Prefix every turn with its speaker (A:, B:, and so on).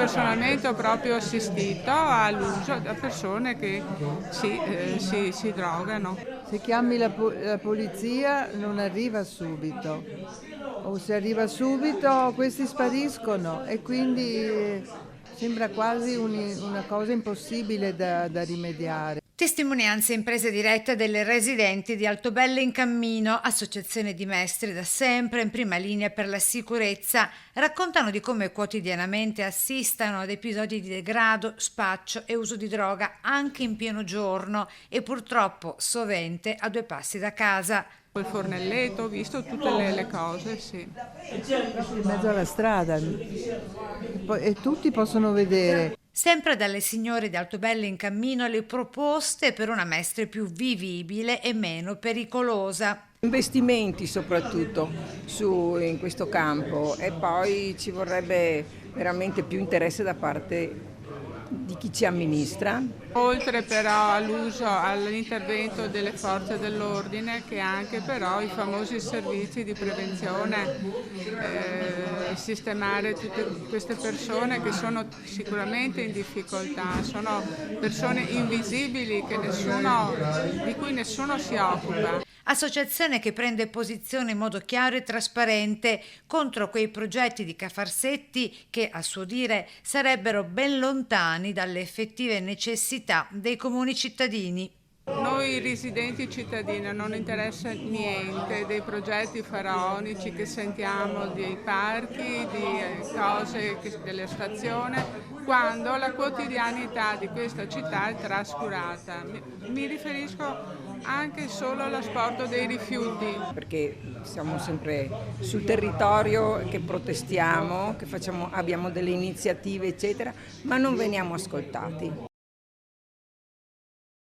A: personalmente ho proprio assistito all'uso da persone che si drogano.
B: Se chiami la polizia non arriva subito, o se arriva subito questi spariscono e quindi sembra quasi una cosa impossibile da rimediare.
C: Testimonianze in presa diretta delle residenti di Altobello in Cammino, associazione di maestri da sempre in prima linea per la sicurezza, raccontano di come quotidianamente assistano ad episodi di degrado, spaccio e uso di droga anche in pieno giorno e purtroppo sovente a 2 passi da casa.
A: Il fornelletto, ho visto tutte le cose, sì.
B: In mezzo alla strada e tutti possono vedere.
C: Sempre dalle signore di Altobello in Cammino le proposte per una Mestre più vivibile e meno pericolosa.
D: Investimenti soprattutto in questo campo e poi ci vorrebbe veramente più interesse da parte di chi ci amministra.
A: Oltre però all'intervento delle forze dell'ordine, che anche però i famosi servizi di prevenzione, sistemare tutte queste persone che sono sicuramente in difficoltà, sono persone invisibili di cui nessuno si occupa.
C: Associazione che prende posizione in modo chiaro e trasparente contro quei progetti di Cafarsetti che, a suo dire, sarebbero ben lontani dalle effettive necessità dei comuni cittadini.
A: Noi residenti cittadini non interessa niente dei progetti faraonici che sentiamo, dei parchi, di cose delle stazioni, quando la quotidianità di questa città è trascurata. Mi riferisco anche solo all'asporto dei rifiuti.
D: Perché siamo sempre sul territorio, che protestiamo, abbiamo delle iniziative eccetera, ma non veniamo ascoltati.